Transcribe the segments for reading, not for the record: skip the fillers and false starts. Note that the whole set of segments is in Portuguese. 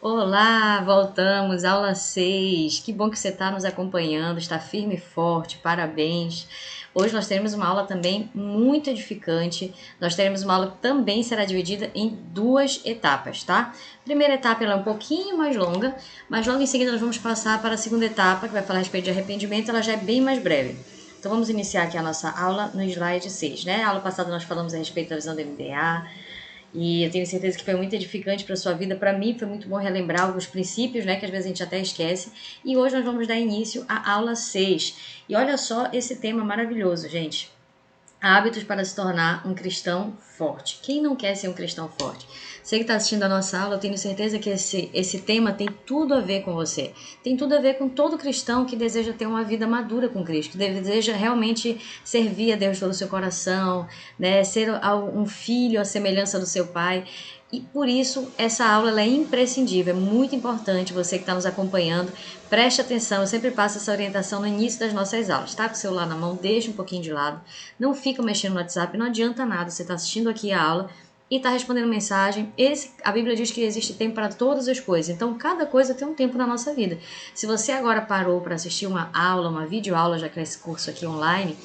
Olá, voltamos, aula 6. Que bom que você está nos acompanhando, está firme e forte, parabéns. Hoje nós teremos uma aula também muito edificante. Nós teremos uma aula que também será dividida em duas etapas, tá? Primeira etapa ela é um pouquinho mais longa, mas logo em seguida nós vamos passar para a segunda etapa, que vai falar a respeito de arrependimento, ela já é bem mais breve. Então vamos iniciar aqui a nossa aula no slide 6, né? A aula passada nós falamos a respeito da visão do MDA, e eu tenho certeza que foi muito edificante para a sua vida. Para mim foi muito bom relembrar alguns princípios, né, que às vezes a gente até esquece. E hoje nós vamos dar início à aula 6. E olha só esse tema maravilhoso, gente. Hábitos para se tornar um cristão forte. Quem não quer ser um cristão forte? Você que está assistindo a nossa aula, eu tenho certeza que esse tema tem tudo a ver com você. Tem tudo a ver com todo cristão que deseja ter uma vida madura com Cristo, que deseja realmente servir a Deus todo o seu coração, né? Ser um filho à semelhança do seu pai. E por isso essa aula ela é imprescindível, é muito importante. Você que está nos acompanhando, preste atenção. Eu sempre passo essa orientação no início das nossas aulas. Tá com o celular na mão, deixa um pouquinho de lado, não fica mexendo no WhatsApp, não adianta nada. Você está assistindo aqui a aula e está respondendo mensagem. A Bíblia diz que existe tempo para todas as coisas, então cada coisa tem um tempo na nossa vida. Se você agora parou para assistir uma aula, uma videoaula, já que é esse curso aqui online,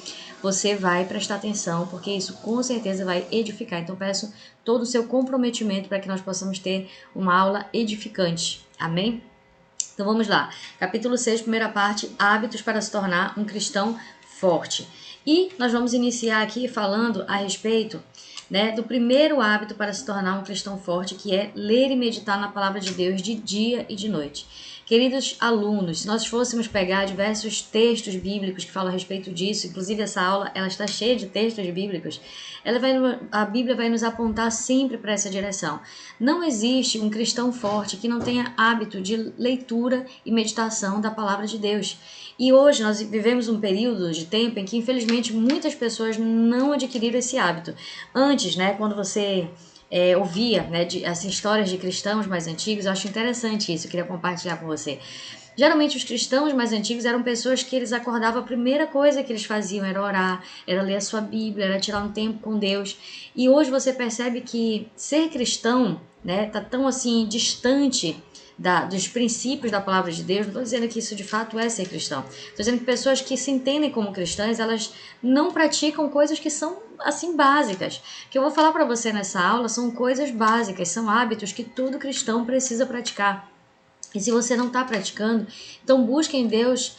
você vai prestar atenção, porque isso com certeza vai edificar. Então peço todo o seu comprometimento para que nós possamos ter uma aula edificante. Amém? Então vamos lá. Capítulo 6, primeira parte, hábitos para se tornar um cristão forte. E nós vamos iniciar aqui falando a respeito, né, do primeiro hábito para se tornar um cristão forte, que é ler e meditar na palavra de Deus de dia e de noite. Queridos alunos, se nós fôssemos pegar diversos textos bíblicos que falam a respeito disso, inclusive essa aula ela está cheia de textos bíblicos, a Bíblia vai nos apontar sempre para essa direção. Não existe um cristão forte que não tenha hábito de leitura e meditação da palavra de Deus. E hoje nós vivemos um período de tempo em que, infelizmente, muitas pessoas não adquiriram esse hábito. Antes, né, quando você ouvia, né, assim, histórias de cristãos mais antigos, eu acho interessante isso, eu queria compartilhar com você. Geralmente os cristãos mais antigos eram pessoas que eles acordavam, a primeira coisa que eles faziam era orar, era ler a sua Bíblia, era tirar um tempo com Deus. E hoje você percebe que ser cristão, né, tá tão assim distante dos princípios da palavra de Deus. Não estou dizendo que isso de fato é ser cristão. Estou dizendo que pessoas que se entendem como cristãs, elas não praticam coisas que são assim básicas. O que eu vou falar para você nessa aula são coisas básicas, são hábitos que todo cristão precisa praticar. E se você não está praticando, então busque em Deus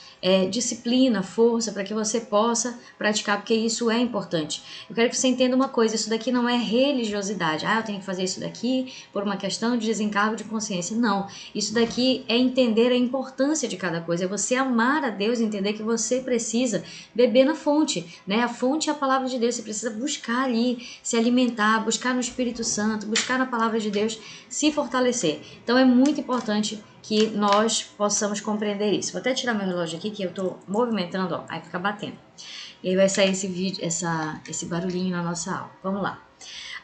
disciplina, força, para que você possa praticar, porque isso é importante. Eu quero que você entenda uma coisa, isso daqui não é religiosidade. Ah, eu tenho que fazer isso daqui por uma questão de desencargo de consciência. Não, isso daqui é entender a importância de cada coisa, é você amar a Deus e entender que você precisa beber na fonte, né? A fonte é a palavra de Deus, você precisa buscar ali, se alimentar, buscar no Espírito Santo, buscar na palavra de Deus, se fortalecer. Então é muito importante que nós possamos compreender isso. Vou até tirar meu relógio aqui, que eu estou movimentando, ó, aí fica batendo. E aí vai sair esse vídeo, esse barulhinho na nossa aula. Vamos lá.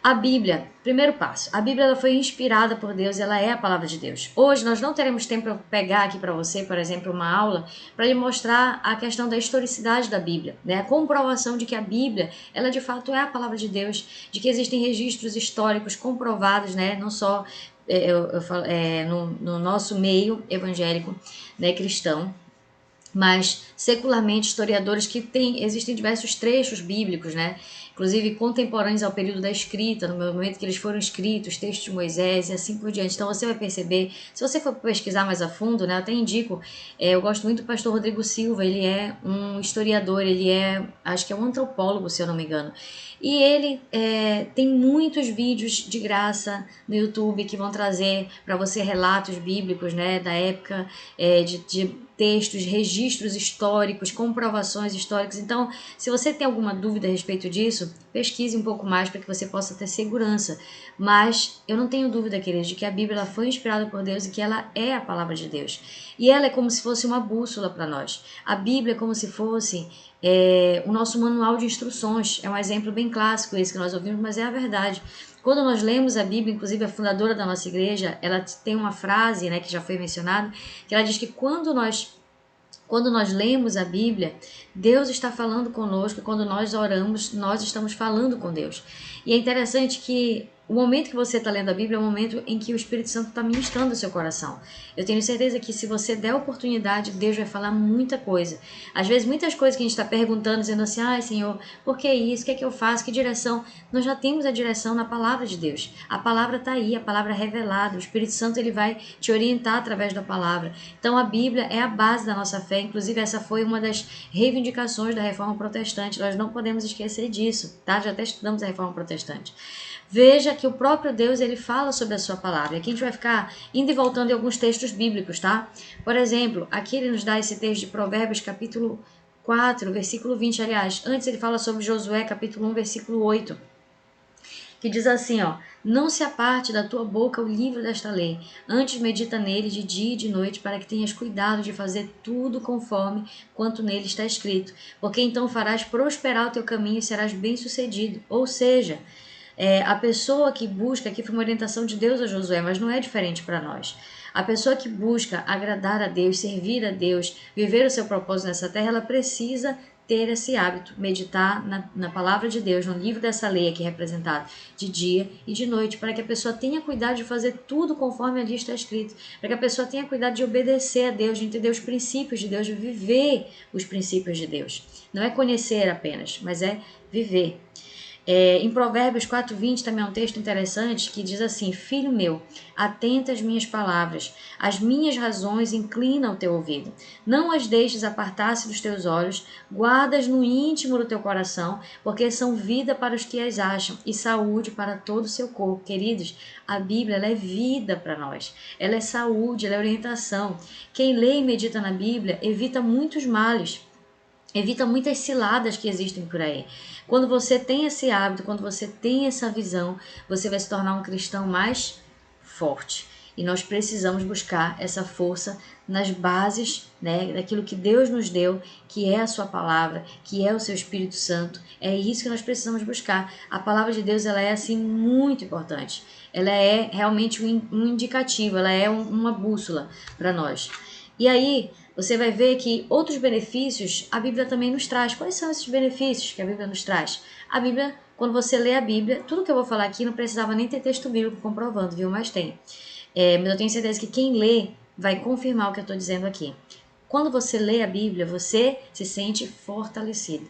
A Bíblia, primeiro passo, a Bíblia ela foi inspirada por Deus, ela é a palavra de Deus. Hoje nós não teremos tempo para pegar aqui para você, por exemplo, uma aula para lhe mostrar a questão da historicidade da Bíblia, né? A comprovação de que a Bíblia, ela de fato é a palavra de Deus, de que existem registros históricos comprovados, né? Não só no nosso meio evangélico, né, cristão, mas secularmente historiadores que existem diversos trechos bíblicos, né? Inclusive contemporâneos ao período da escrita, no momento que eles foram escritos, textos de Moisés e assim por diante. Então você vai perceber, se você for pesquisar mais a fundo, né, eu até indico, eu gosto muito do pastor Rodrigo Silva, ele é um historiador, ele acho que é um antropólogo, se eu não me engano. E ele tem muitos vídeos de graça no YouTube que vão trazer para você relatos bíblicos, né, da época, de textos, registros históricos, comprovações históricas. Então, se você tem alguma dúvida a respeito disso, pesquise um pouco mais para que você possa ter segurança. Mas eu não tenho dúvida, queridos, de que a Bíblia foi inspirada por Deus e que ela é a palavra de Deus. E ela é como se fosse uma bússola para nós. A Bíblia é como se fosse o nosso manual de instruções. É um exemplo bem clássico esse que nós ouvimos, mas é a verdade. Quando nós lemos a Bíblia, inclusive a fundadora da nossa igreja, ela tem uma frase, né, que já foi mencionada, que ela diz que quando nós lemos a Bíblia, Deus está falando conosco, e quando nós oramos, nós estamos falando com Deus. E é interessante que O momento que você está lendo a Bíblia é o momento em que o Espírito Santo está ministrando o seu coração. Eu tenho certeza que se você der oportunidade, Deus vai falar muita coisa. Às vezes, muitas coisas que a gente está perguntando, dizendo assim, ai Senhor, por que isso? O que é que eu faço? Que direção? Nós já temos a direção na palavra de Deus. A palavra está aí, a palavra é revelada. O Espírito Santo ele vai te orientar através da palavra. Então, a Bíblia é a base da nossa fé. Inclusive, essa foi uma das reivindicações da Reforma Protestante. Nós não podemos esquecer disso, tá? Já até estudamos a Reforma Protestante. Veja que o próprio Deus ele fala sobre a sua palavra. Aqui a gente vai ficar indo e voltando em alguns textos bíblicos, tá? Por exemplo, aqui ele nos dá esse texto de Provérbios, capítulo 4, versículo 20, aliás. Antes ele fala sobre Josué, capítulo 1, versículo 8, que diz assim, ó: não se aparte da tua boca o livro desta lei, antes medita nele de dia e de noite, para que tenhas cuidado de fazer tudo conforme quanto nele está escrito, porque então farás prosperar o teu caminho e serás bem-sucedido. Ou seja, a pessoa que busca, aqui foi uma orientação de Deus a Josué, mas não é diferente para nós. A pessoa que busca agradar a Deus, servir a Deus, viver o seu propósito nessa terra, ela precisa ter esse hábito, meditar na palavra de Deus, no livro dessa lei aqui representado, de dia e de noite, para que a pessoa tenha cuidado de fazer tudo conforme ali está escrito, para que a pessoa tenha cuidado de obedecer a Deus, de entender os princípios de Deus, de viver os princípios de Deus. Não é conhecer apenas, mas é viver. Em Provérbios 4:20 também é um texto interessante que diz assim: filho meu, atenta às minhas palavras, as minhas razões inclina o teu ouvido. Não as deixes apartar-se dos teus olhos, guardas no íntimo do teu coração, porque são vida para os que as acham e saúde para todo o seu corpo. Queridos, a Bíblia ela é vida para nós, ela é saúde, ela é orientação. Quem lê e medita na Bíblia evita muitos males, evita muitas ciladas que existem por aí. Quando você tem esse hábito, quando você tem essa visão, você vai se tornar um cristão mais forte. E nós precisamos buscar essa força nas bases, né, daquilo que Deus nos deu, que é a sua palavra, que é o seu Espírito Santo. É isso que nós precisamos buscar. A palavra de Deus ela é assim muito importante. Ela é realmente um indicativo, ela é uma bússola para nós. E aí, você vai ver que outros benefícios a Bíblia também nos traz. Quais são esses benefícios que a Bíblia nos traz? A Bíblia, quando você lê a Bíblia, tudo que eu vou falar aqui não precisava nem ter texto bíblico comprovando, viu? Mas tem. Mas eu tenho certeza que quem lê vai confirmar o que eu estou dizendo aqui. Quando você lê a Bíblia, você se sente fortalecido.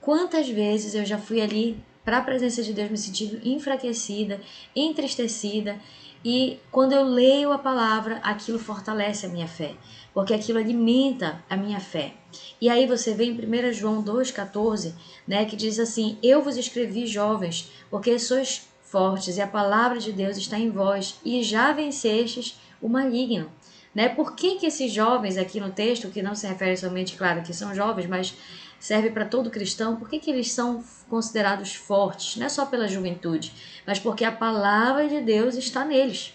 Quantas vezes eu já fui ali para a presença de Deus me sentindo enfraquecida, entristecida, e quando eu leio a palavra, aquilo fortalece a minha fé, porque aquilo alimenta a minha fé. E aí você vê em 1 João 2,14, né, que diz assim: eu vos escrevi, jovens, porque sois fortes e a palavra de Deus está em vós e já vencestes o maligno. Né? Por que esses jovens aqui no texto, que não se refere somente, claro, que são jovens, mas serve para todo cristão, por que eles são considerados fortes? Não é só pela juventude, mas porque a palavra de Deus está neles.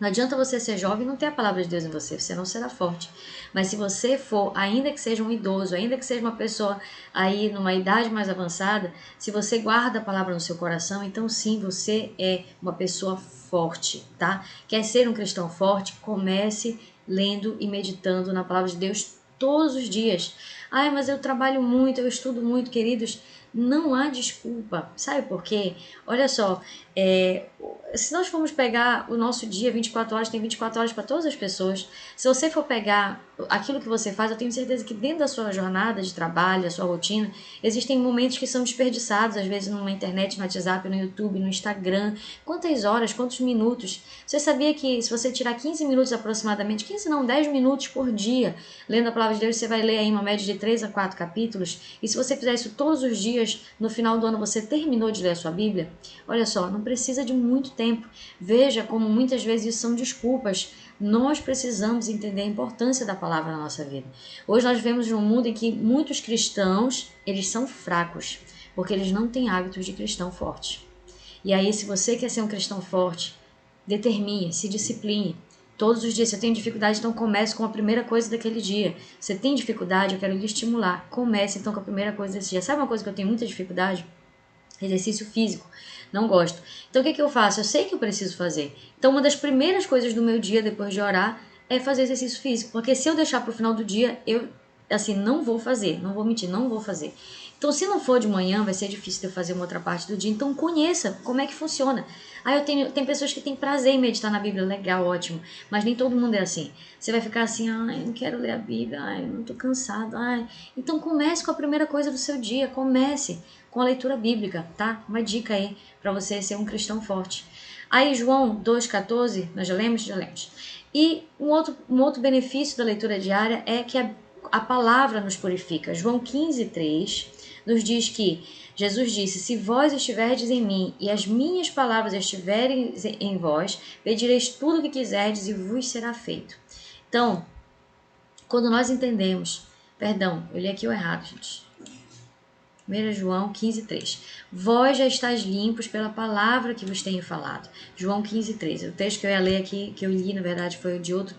Não adianta você ser jovem e não ter a palavra de Deus em você, você não será forte. Mas se você for, ainda que seja um idoso, ainda que seja uma pessoa aí numa idade mais avançada, se você guarda a palavra no seu coração, então sim, você é uma pessoa forte, tá? Quer ser um cristão forte? Comece lendo e meditando na palavra de Deus todos os dias. Ai, mas eu trabalho muito, eu estudo muito, queridos. Não há desculpa. Sabe por quê? Olha só, se nós formos pegar o nosso dia, 24 horas, tem 24 horas para todas as pessoas. Se você for pegar aquilo que você faz, eu tenho certeza que dentro da sua jornada de trabalho, da sua rotina, existem momentos que são desperdiçados, às vezes numa internet, no WhatsApp, no YouTube, no Instagram. Quantas horas, quantos minutos? Você sabia que se você tirar 15 minutos aproximadamente, 15 não, 10 minutos por dia, lendo a palavra de Deus, você vai ler aí uma média de 3 a 4 capítulos, e se você fizer isso todos os dias, no final do ano você terminou de ler a sua Bíblia? Olha só, não precisa de muito tempo. Veja como muitas vezes isso são desculpas. Nós precisamos entender a importância da palavra na nossa vida. Hoje nós vivemos num mundo em que muitos cristãos, eles são fracos, porque eles não têm hábitos de cristão forte. E aí, se você quer ser um cristão forte, determine, se discipline. Todos os dias, se eu tenho dificuldade, então comece com a primeira coisa daquele dia. Você tem dificuldade, eu quero lhe estimular. Comece então com a primeira coisa desse dia. Sabe uma coisa que eu tenho muita dificuldade? Exercício físico. Não gosto. Então o que eu faço? Eu sei que eu preciso fazer. Então uma das primeiras coisas do meu dia, depois de orar, é fazer exercício físico. Porque se eu deixar para o final do dia, eu, assim, não vou fazer. Não vou mentir, não vou fazer. Então, se não for de manhã, vai ser difícil de eu fazer uma outra parte do dia. Então, conheça como é que funciona. Tem pessoas que têm prazer em meditar na Bíblia, legal, ótimo. Mas nem todo mundo é assim. Você vai ficar assim, ai, não quero ler a Bíblia, ai, não tô cansado, ai. Então, comece com a primeira coisa do seu dia. Comece com a leitura bíblica, tá? Uma dica aí para você ser um cristão forte. Aí, João 2,14, nós já lemos? Já lemos. E um outro benefício da leitura diária é que a palavra nos purifica. João 15,3 nos diz que Jesus disse: se vós estiverdes em mim e as minhas palavras estiverem em vós, pedireis tudo o que quiserdes e vos será feito. Então, quando nós entendemos, perdão, eu li aqui o errado, gente. 1 João 15,3. Vós já estáis limpos pela palavra que vos tenho falado. João 15,3. O texto que eu ia ler aqui, que eu li, na verdade, foi de outro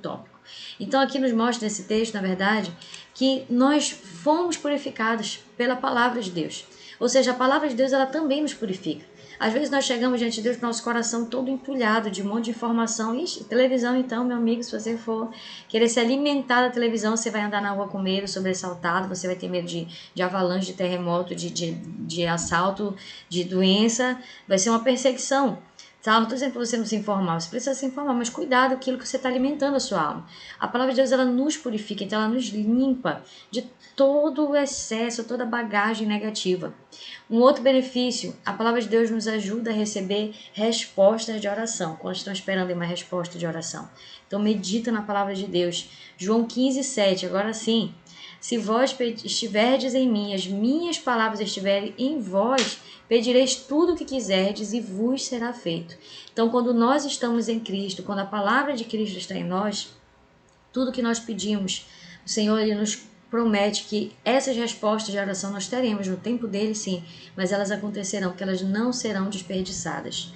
tópico. Então, aqui nos mostra nesse texto, na verdade, que nós fomos purificados pela palavra de Deus. Ou seja, a palavra de Deus, ela também nos purifica. Às vezes nós chegamos diante de Deus com nosso coração todo entulhado de um monte de informação. Ixi, televisão então, meu amigo, se você for querer se alimentar da televisão, você vai andar na rua com medo, sobressaltado, você vai ter medo de avalanche, de terremoto, de assalto, de doença. Vai ser uma perseguição. Tá? Não estou dizendo para você não se informar, você precisa se informar, mas cuidado com aquilo que você está alimentando a sua alma. A palavra de Deus, ela nos purifica, então ela nos limpa de todo o excesso, toda a bagagem negativa. Um outro benefício, a palavra de Deus nos ajuda a receber respostas de oração, quando estão esperando uma resposta de oração. Então medita na palavra de Deus. João 15,7, agora sim. Se vós estiverdes em mim, as minhas palavras estiverem em vós, pedireis tudo o que quiserdes e vos será feito. Então, quando nós estamos em Cristo, quando a palavra de Cristo está em nós, tudo que nós pedimos, o Senhor ele nos promete que essas respostas de oração nós teremos no tempo dele, sim, mas elas acontecerão, porque elas não serão desperdiçadas.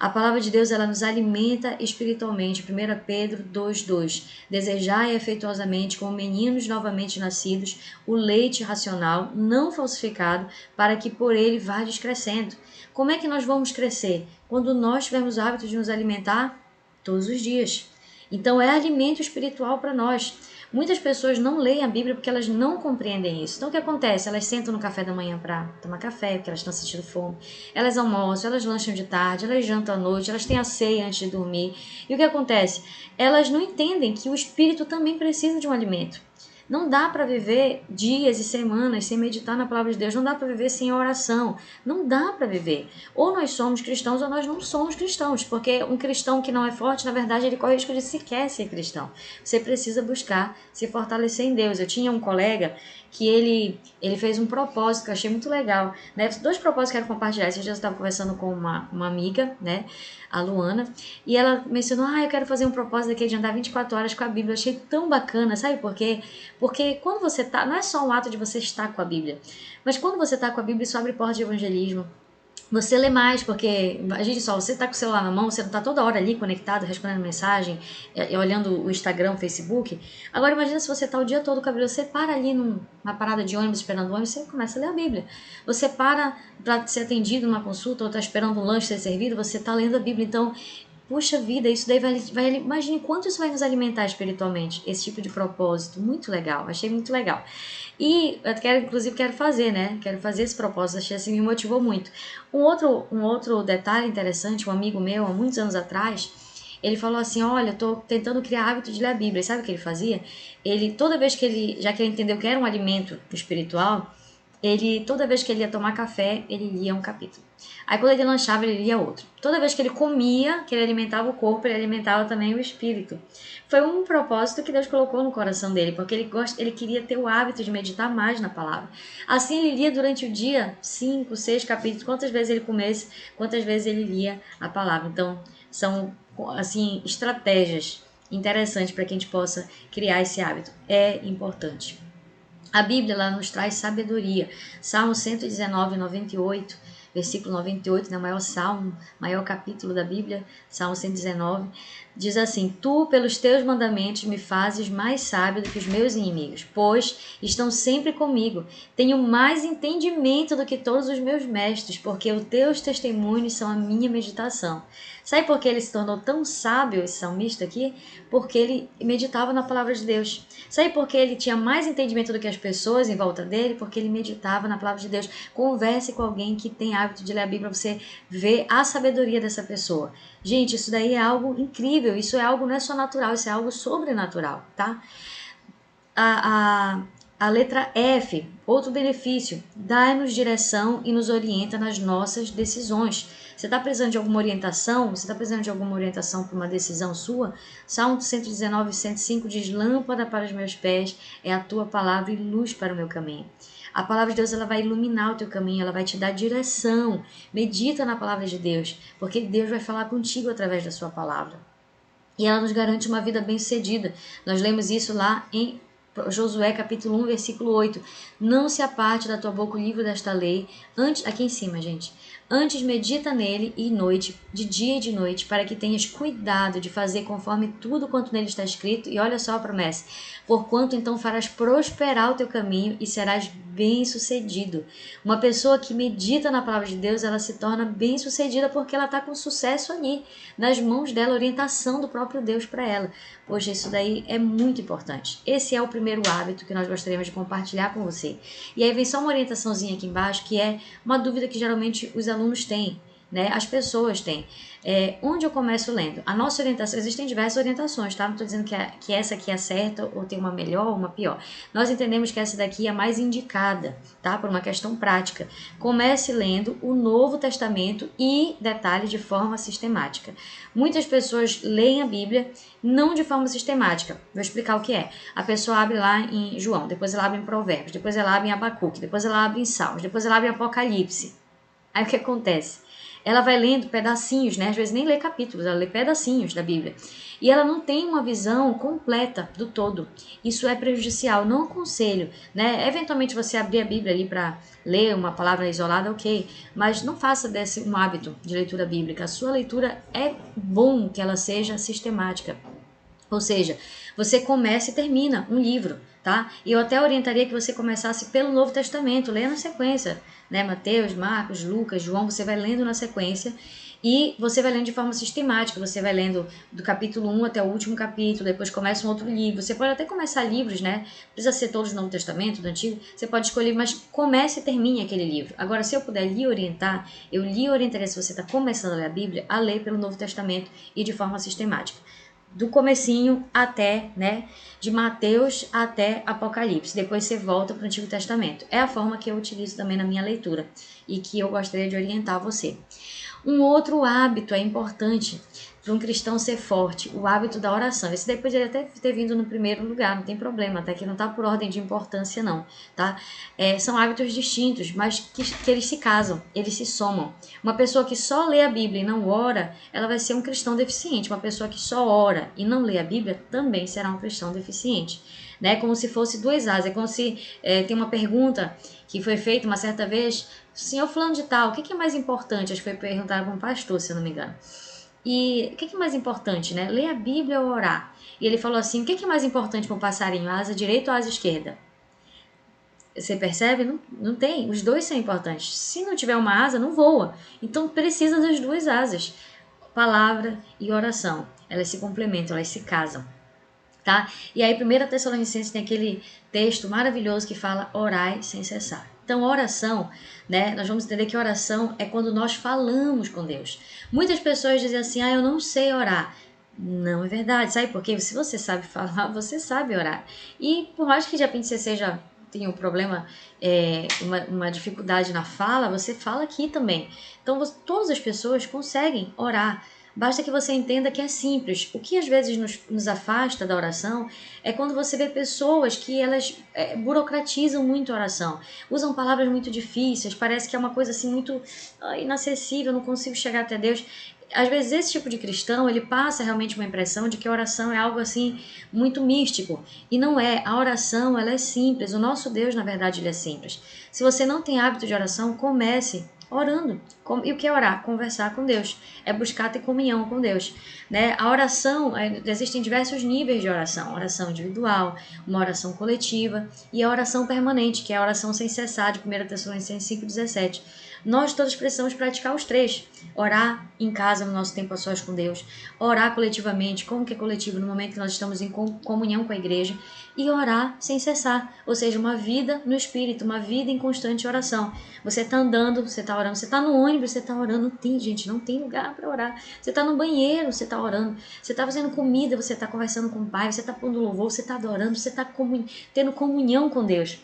A palavra de Deus, ela nos alimenta espiritualmente. 1 Pedro 2,2. Desejai efetuosamente, como meninos novamente nascidos, o leite racional, não falsificado, para que por ele vades crescendo. Como é que nós vamos crescer? Quando nós tivermos o hábito de nos alimentar todos os dias. Então é alimento espiritual para nós. Muitas pessoas não leem a Bíblia porque elas não compreendem isso. Então o que acontece? Elas sentam no café da manhã para tomar café, porque elas estão sentindo fome. Elas almoçam, elas lancham de tarde, elas jantam à noite, elas têm a ceia antes de dormir. E o que acontece? Elas não entendem que o espírito também precisa de um alimento. Não dá para viver dias e semanas sem meditar na palavra de Deus. Não dá para viver sem oração. Não dá para viver. Ou nós somos cristãos ou nós não somos cristãos. Porque um cristão que não é forte, na verdade, ele corre o risco de sequer ser cristão. Você precisa buscar se fortalecer em Deus. Eu tinha um colega que ele fez um propósito que eu achei muito legal. Né? 2 propósitos que eu quero compartilhar. Esse dia eu estava conversando com uma amiga, né? A Luana, e ela mencionou, eu quero fazer um propósito aqui de andar 24 horas com a Bíblia. Eu achei tão bacana, sabe por quê? Porque quando você tá, não é só um ato de você estar com a Bíblia, mas quando você está com a Bíblia, isso abre porta de evangelismo. Você lê mais, porque, você tá com o celular na mão, você não tá toda hora ali conectado, respondendo mensagem, olhando o Instagram, o Facebook. Agora imagina se você tá o dia todo com a Bíblia, você para ali numa parada de ônibus, esperando o ônibus, você começa a ler a Bíblia. Você para ser atendido numa consulta, ou tá esperando um lanche ser servido, você tá lendo a Bíblia. Então, puxa vida, isso daí imagine quanto isso vai nos alimentar espiritualmente, esse tipo de propósito, muito legal, achei muito legal. E eu quero fazer, né? Quero fazer esse propósito, achei assim, me motivou muito. Um outro detalhe interessante, um amigo meu, há muitos anos atrás, ele falou assim, olha, eu tô tentando criar hábito de ler a Bíblia. E sabe o que ele fazia? Toda vez que já que ele entendeu que era um alimento espiritual, toda vez que ele ia tomar café, ele lia um capítulo. Aí quando ele lanchava, ele lia outro. Toda vez que ele comia, que ele alimentava o corpo, ele alimentava também o espírito. Foi um propósito que Deus colocou no coração dele, porque ele queria ter o hábito de meditar mais na palavra. Assim ele lia durante o dia 5, 6 capítulos, quantas vezes ele comesse, quantas vezes ele lia a palavra. Então, são assim estratégias interessantes para que a gente possa criar esse hábito. É importante. A Bíblia ela nos traz sabedoria. Salmo 119, 98, versículo 98, né, o maior salmo, maior capítulo da Bíblia, Salmo 119, Diz assim: Tu, pelos teus mandamentos, me fazes mais sábio do que os meus inimigos, pois estão sempre comigo. Tenho mais entendimento do que todos os meus mestres, porque os teus testemunhos são a minha meditação. Sabe por que ele se tornou tão sábio, esse salmista aqui? Porque ele meditava na palavra de Deus. Sabe por que ele tinha mais entendimento do que as pessoas em volta dele? Porque ele meditava na palavra de Deus. Converse com alguém que tem hábito de ler a Bíblia para você ver a sabedoria dessa pessoa. Gente, isso daí é algo incrível, isso é algo não é só natural, isso é algo sobrenatural, tá? A letra F, outro benefício, dá-nos direção e nos orienta nas nossas decisões. Você está precisando de alguma orientação? Você está precisando de alguma orientação para uma decisão sua? Salmo 119, 105 diz: Lâmpada para os meus pés é a tua palavra e luz para o meu caminho. A palavra de Deus ela vai iluminar o teu caminho, ela vai te dar direção. Medita na palavra de Deus, porque Deus vai falar contigo através da sua palavra. E ela nos garante uma vida bem-sucedida. Nós lemos isso lá em Josué capítulo 1, versículo 8. Não se aparte da tua boca o livro desta lei, aqui em cima, gente. Antes medita nele e noite, de dia e de noite, para que tenhas cuidado de fazer conforme tudo quanto nele está escrito. E olha só a promessa: porquanto então farás prosperar o teu caminho e serás bem-sucedido. Uma pessoa que medita na palavra de Deus, ela se torna bem-sucedida porque ela está com sucesso ali, nas mãos dela, orientação do próprio Deus para ela. Poxa, isso daí é muito importante. Esse é o primeiro hábito que nós gostaríamos de compartilhar com você. E aí vem só uma orientaçãozinha aqui embaixo, que é uma dúvida que geralmente os alunos têm, né? As pessoas têm. Onde eu começo lendo? A nossa orientação, existem diversas orientações, tá? Não estou dizendo que essa aqui é certa ou tem uma melhor ou uma pior. Nós entendemos que essa daqui é a mais indicada, tá? Por uma questão prática. Comece lendo o Novo Testamento e, detalhe, de forma sistemática. Muitas pessoas leem a Bíblia não de forma sistemática. Vou explicar o que é. A pessoa abre lá em João, depois ela abre em Provérbios, depois ela abre em Abacuque, depois ela abre em Salmos, depois ela abre em Apocalipse. Aí o que acontece? Ela vai lendo pedacinhos, né? Às vezes nem lê capítulos, ela lê pedacinhos da Bíblia. E ela não tem uma visão completa do todo. Isso é prejudicial, não aconselho, né? Eventualmente você abrir a Bíblia ali para ler uma palavra isolada, ok. Mas não faça desse um hábito de leitura bíblica. A sua leitura é bom que ela seja sistemática. Ou seja, você começa e termina um livro, tá? E eu até orientaria que você começasse pelo Novo Testamento, leia na sequência, né? Mateus, Marcos, Lucas, João, você vai lendo na sequência e você vai lendo de forma sistemática, você vai lendo do capítulo 1 até o último capítulo, depois começa um outro livro. Você pode até começar livros, né? Não precisa ser todos do Novo Testamento, do Antigo, você pode escolher, mas comece e termine aquele livro. Agora, se eu puder lhe orientar, eu lhe orientaria, se você está começando a ler a Bíblia, a ler pelo Novo Testamento e de forma sistemática. Do comecinho até, né, de Mateus até Apocalipse. Depois você volta para o Antigo Testamento. É a forma que eu utilizo também na minha leitura e que eu gostaria de orientar você. Um outro hábito é importante para um cristão ser forte, o hábito da oração. Esse daí poderia até ter vindo no primeiro lugar, não tem problema, até que não está por ordem de importância não, tá? São hábitos distintos, mas que eles se casam, eles se somam. Uma pessoa que só lê a Bíblia e não ora, ela vai ser um cristão deficiente. Uma pessoa que só ora e não lê a Bíblia também será um cristão deficiente. Né? Como se fosse duas asas, é como se tem uma pergunta que foi feita uma certa vez: senhor fulano de tal, o que é mais importante? Acho que foi perguntado para um pastor, se eu não me engano. E o que é mais importante, né? Ler a Bíblia ou orar? E ele falou assim: o que é mais importante para um passarinho, a asa direita ou a asa esquerda? Você percebe? Não, não tem. Os dois são importantes. Se não tiver uma asa, não voa. Então precisa das duas asas. Palavra e oração. Elas se complementam, elas se casam. Tá? E aí 1 Tessalonicenses tem aquele texto maravilhoso que fala: orai sem cessar. Então, oração, né? Nós vamos entender que oração é quando nós falamos com Deus. Muitas pessoas dizem assim: eu não sei orar. Não é verdade, sabe por quê? Se você sabe falar, você sabe orar. E por mais que de repente você tenha um problema, uma dificuldade na fala, você fala aqui também. Então, todas as pessoas conseguem orar. Basta que você entenda que é simples. O que às vezes nos afasta da oração é quando você vê pessoas que elas burocratizam muito a oração. Usam palavras muito difíceis, parece que é uma coisa assim muito inacessível, não consigo chegar até Deus. Às vezes esse tipo de cristão, ele passa realmente uma impressão de que a oração é algo assim muito místico. E não é. A oração, ela é simples. O nosso Deus, na verdade, ele é simples. Se você não tem hábito de oração, comece orando. E o que é orar? Conversar com Deus. É buscar ter comunhão com Deus. Né? A oração, existem diversos níveis de oração. Oração individual, uma oração coletiva e a oração permanente, que é a oração sem cessar, de 1 Tessalonicenses 5,17. Nós todos precisamos praticar os três. Orar em casa, no nosso tempo a sós com Deus. Orar coletivamente, como que é coletivo? No momento que nós estamos em comunhão com a igreja. E orar sem cessar. Ou seja, uma vida no Espírito, uma vida em constante oração. Você está andando, você está orando. Você está no ônibus, você está orando. Não tem, gente, não tem lugar para orar. Você está no banheiro, você está orando. Você está fazendo comida, você está conversando com o Pai. Você está pondo louvor, você está adorando. Você está tendo comunhão com Deus.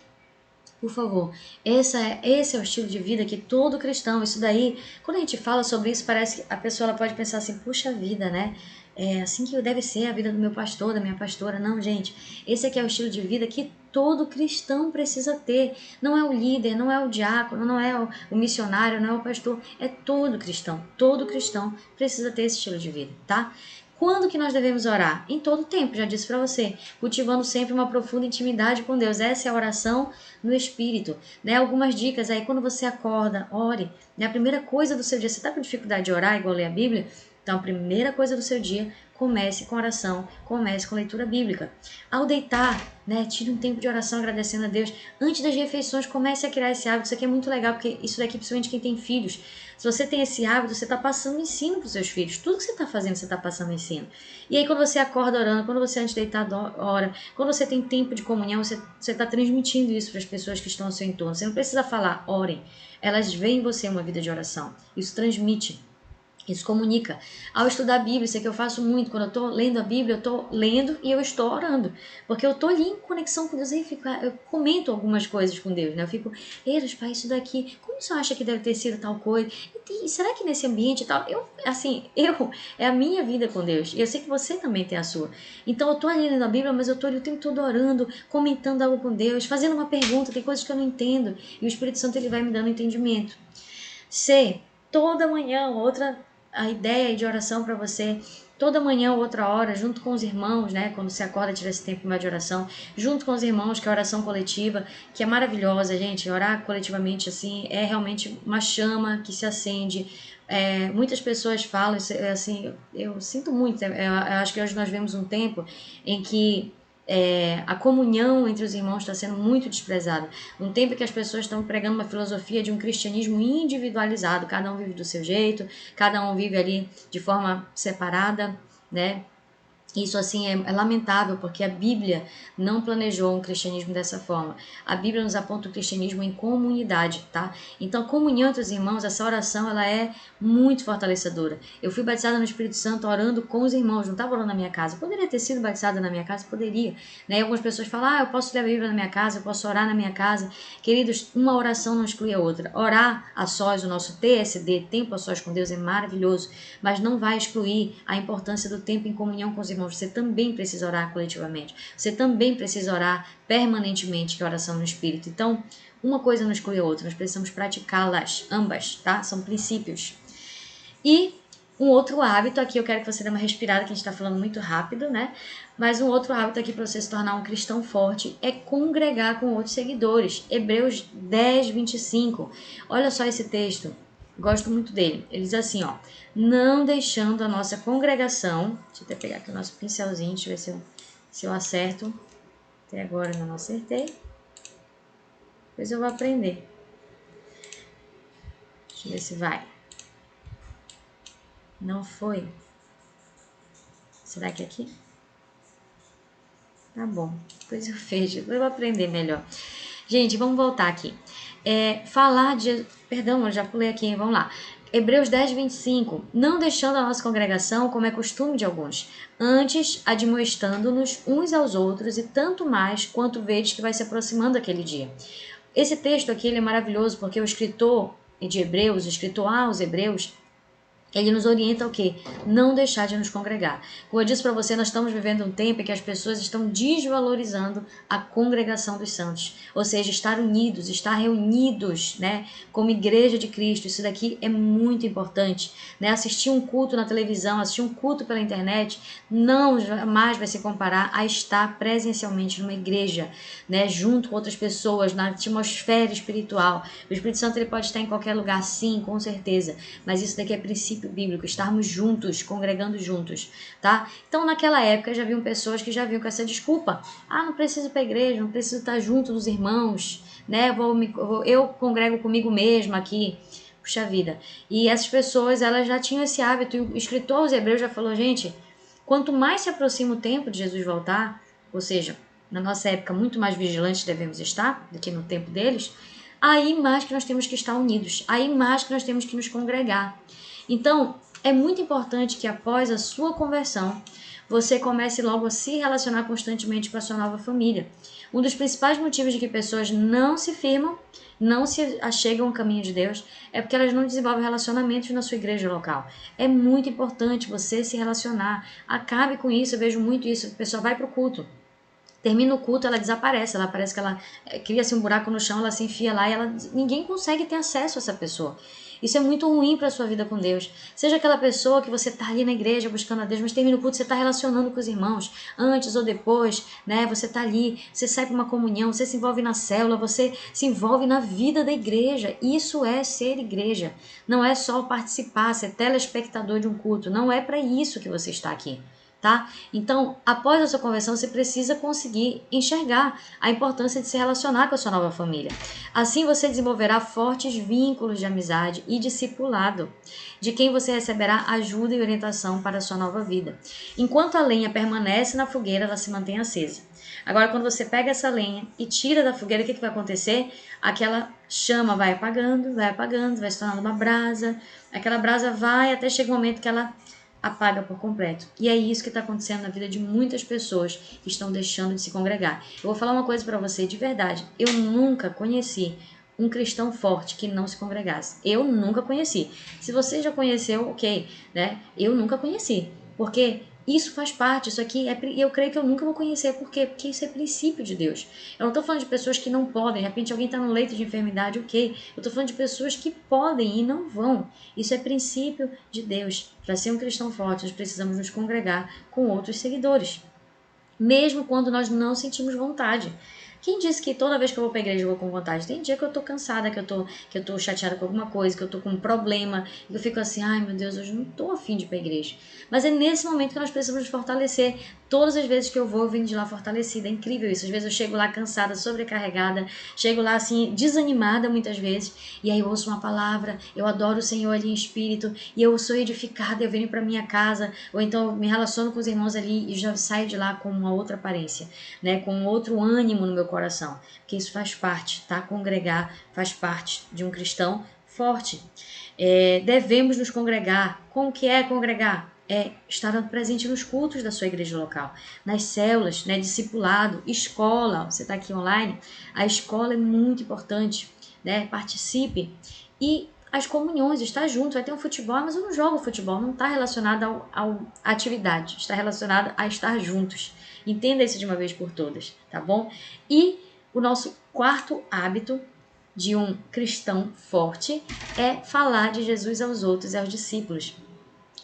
Por favor, esse é o estilo de vida que todo cristão, isso daí, quando a gente fala sobre isso, parece que a pessoa ela pode pensar assim, puxa vida, né? É assim que deve ser a vida do meu pastor, da minha pastora. Não, gente, esse aqui é o estilo de vida que todo cristão precisa ter. Não é o líder, não é o diácono, não é o missionário, não é o pastor, é todo cristão. Todo cristão precisa ter esse estilo de vida, tá? Quando que nós devemos orar? Em todo tempo, já disse para você, cultivando sempre uma profunda intimidade com Deus. Essa é a oração no Espírito. Né? Algumas dicas aí, quando você acorda, ore. Né? A primeira coisa do seu dia, você está com dificuldade de orar, igual ler a Bíblia? Então, a primeira coisa do seu dia, comece com oração, comece com leitura bíblica. Ao deitar, né, tire um tempo de oração agradecendo a Deus. Antes das refeições, comece a criar esse hábito. Isso aqui é muito legal, porque isso daqui, principalmente quem tem filhos, se você tem esse hábito, você está passando ensino para os seus filhos. Tudo que você está fazendo, você está passando ensino. E aí, quando você acorda orando, quando você antes de deitar ora, quando você tem tempo de comunhão, você está transmitindo isso para as pessoas que estão ao seu entorno. Você não precisa falar, orem. Elas veem em você uma vida de oração. Isso transmite. Isso comunica. Ao estudar a Bíblia, isso é que eu faço muito. Quando eu estou lendo a Bíblia, eu estou lendo e eu estou orando. Porque eu estou ali em conexão com Deus. Aí eu comento algumas coisas com Deus, né? Eu fico, Deus, pai, isso daqui, como você acha que deve ter sido tal coisa? E será que nesse ambiente e tal? É a minha vida com Deus. E eu sei que você também tem a sua. Então eu estou ali lendo a Bíblia, mas eu estou ali o tempo todo orando, comentando algo com Deus, fazendo uma pergunta, tem coisas que eu não entendo. E o Espírito Santo ele vai me dando entendimento. Toda manhã, a ideia de oração para você, toda manhã ou outra hora, junto com os irmãos, né? Quando você acorda, tira esse tempo mais de oração, junto com os irmãos, que é a oração coletiva, que é maravilhosa, gente. Orar coletivamente, assim, é realmente uma chama que se acende. Muitas pessoas falam, assim, eu sinto muito, eu acho que hoje nós vemos um tempo em que a comunhão entre os irmãos está sendo muito desprezada. Um tempo que as pessoas estão pregando uma filosofia de um cristianismo individualizado, cada um vive do seu jeito, cada um vive ali de forma separada, né? Isso assim é lamentável, porque a Bíblia não planejou um cristianismo dessa forma. A Bíblia nos aponta o cristianismo em comunidade, tá? Então, a comunhão entre os irmãos, essa oração, ela é muito fortalecedora. Eu fui batizada no Espírito Santo orando com os irmãos, não estava orando na minha casa. Poderia ter sido batizada na minha casa? Poderia. Né? E algumas pessoas falam, eu posso ler a Bíblia na minha casa, eu posso orar na minha casa. Queridos, uma oração não exclui a outra. Orar a sós, o nosso TSD, tempo a sós com Deus, é maravilhoso, mas não vai excluir a importância do tempo em comunhão com os irmãos. Você também precisa orar coletivamente. Você também precisa orar permanentemente, que é a oração no Espírito. Então, uma coisa não exclui a outra. Nós precisamos praticá-las, ambas, tá? São princípios. E um outro hábito, aqui eu quero que você dê uma respirada, que a gente está falando muito rápido, né? Mas um outro hábito aqui para você se tornar um cristão forte é congregar com outros seguidores. Hebreus 10, 25. Olha só esse texto. Gosto muito dele. Ele diz assim, ó. Não deixando a nossa congregação... Deixa eu até pegar aqui o nosso pincelzinho, deixa eu ver se eu acerto. Até agora eu não acertei. Depois eu vou aprender. Deixa eu ver se vai. Não foi? Será que é aqui? Tá bom. Depois eu vejo. Eu vou aprender melhor. Gente, vamos voltar aqui. Perdão, eu já pulei aqui, vamos lá. Hebreus 10, 25. Não deixando a nossa congregação, como é costume de alguns, antes admoestando-nos uns aos outros, e tanto mais quanto vedes que vai se aproximando aquele dia. Esse texto aqui ele é maravilhoso, porque o escritor de Hebreus, o escritor aos Hebreus, Ele nos orienta o quê? Não deixar de nos congregar. Como eu disse para você, nós estamos vivendo um tempo em que as pessoas estão desvalorizando a congregação dos santos. Ou seja, estar unidos, estar reunidos, né, como igreja de Cristo. Isso daqui é muito importante. Né? Assistir um culto na televisão, assistir um culto pela internet, não jamais vai se comparar a estar presencialmente numa igreja, né, junto com outras pessoas, na atmosfera espiritual. O Espírito Santo ele pode estar em qualquer lugar, sim, com certeza. Mas isso daqui é princípio bíblico, estarmos juntos, congregando juntos, tá? Então, naquela época, já haviam pessoas que já vinham com essa desculpa. Ah, não preciso ir para a igreja, não preciso estar junto dos irmãos, né? Eu congrego comigo mesma aqui. Puxa vida. E essas pessoas, elas já tinham esse hábito. E o escritor aos Hebreus já falou, gente, quanto mais se aproxima o tempo de Jesus voltar, ou seja, na nossa época, muito mais vigilantes devemos estar do que no tempo deles, aí mais que nós temos que estar unidos, aí mais que nós temos que nos congregar. Então, é muito importante que após a sua conversão, você comece logo a se relacionar constantemente com a sua nova família. Um dos principais motivos de que pessoas não se firmam, não se achegam ao caminho de Deus, é porque elas não desenvolvem relacionamentos na sua igreja local. É muito importante você se relacionar. Acabe com isso, eu vejo muito isso. A pessoa vai para o culto. Termina o culto, ela desaparece, ela parece que ela cria-se um buraco no chão, ela se enfia lá e ninguém consegue ter acesso a essa pessoa. Isso é muito ruim para a sua vida com Deus. Seja aquela pessoa que você está ali na igreja buscando a Deus, mas termina o culto, você está relacionando com os irmãos, antes ou depois, né? Você está ali, você sai para uma comunhão, você se envolve na célula, você se envolve na vida da igreja. Isso é ser igreja. Não é só participar, ser telespectador de um culto. Não é para isso que você está aqui. Tá? Então, após a sua conversão, você precisa conseguir enxergar a importância de se relacionar com a sua nova família. Assim, você desenvolverá fortes vínculos de amizade e discipulado, de quem você receberá ajuda e orientação para a sua nova vida. Enquanto a lenha permanece na fogueira, ela se mantém acesa. Agora, quando você pega essa lenha e tira da fogueira, o que vai acontecer? Aquela chama vai apagando, vai se tornando uma brasa. Aquela brasa vai até chegar um momento que ela apaga por completo. E é isso que está acontecendo na vida de muitas pessoas que estão deixando de se congregar. Eu vou falar uma coisa para você de verdade. Eu nunca conheci um cristão forte que não se congregasse. Eu nunca conheci. Se você já conheceu, ok, né? Eu nunca conheci. Porque isso faz parte, isso aqui, eu creio que eu nunca vou conhecer. Por quê? Porque isso é princípio de Deus. Eu não estou falando de pessoas que não podem, de repente alguém está no leito de enfermidade, ok. Eu estou falando de pessoas que podem e não vão. Isso é princípio de Deus. Para ser um cristão forte, nós precisamos nos congregar com outros seguidores. Mesmo quando nós não sentimos vontade. Quem disse que toda vez que eu vou pra igreja eu vou com vontade? Tem dia que eu tô cansada, que eu tô chateada com alguma coisa, que eu tô com um problema, que eu fico assim, ai meu Deus, hoje não tô afim de ir pra igreja. Mas é nesse momento que nós precisamos nos fortalecer. Todas as vezes que eu vou, eu venho de lá fortalecida. É incrível isso. Às vezes eu chego lá cansada, sobrecarregada, chego lá assim, desanimada muitas vezes, e aí eu ouço uma palavra, eu adoro o Senhor ali em espírito, e eu sou edificada, eu venho pra minha casa, ou então eu me relaciono com os irmãos ali e já saio de lá com uma outra aparência, né? Com outro ânimo no meu coração. Porque isso faz parte, tá? Congregar faz parte de um cristão forte. Devemos nos congregar. Como que é congregar? É estar presente nos cultos da sua igreja local, nas células, né, discipulado, escola. Você está aqui online, a escola é muito importante, né? Participe. E as comunhões, estar junto. Vai ter um futebol, mas eu não jogo futebol, não está relacionado à atividade, está relacionado a estar juntos. Entenda isso de uma vez por todas, tá bom? E o nosso quarto hábito de um cristão forte é falar de Jesus aos outros e aos discípulos.